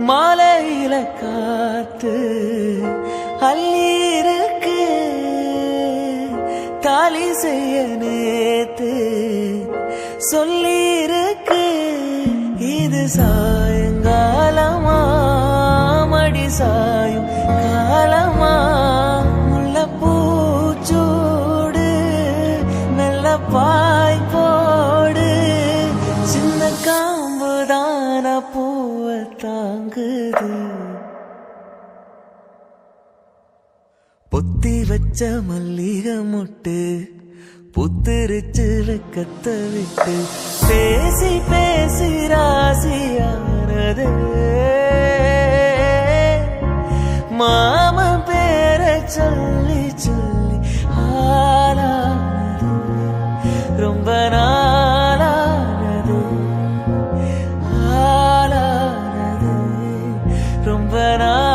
மாலையில காத்து அள்ளிருக்கு தாலி செய்ய நேத்து சொல்லிருக்கு. இது சாயங்காலமா மடி சாயும் காலமா முல்லைப்பூச்சூடு மெல்ல பாய் போடு சின்ன காம்புதான பூவை தாங்குது. பொத்தி வச்ச மல்லிகை முட்டு புத்திருச்சு வெக்கத்த விட்டு பேசி பேசி ராசியானது. மாமன் பேரை சொல்லி சொல்லி ஆளானது ரொம்ப நாளானது ஆளானது ரொம்ப நாள்.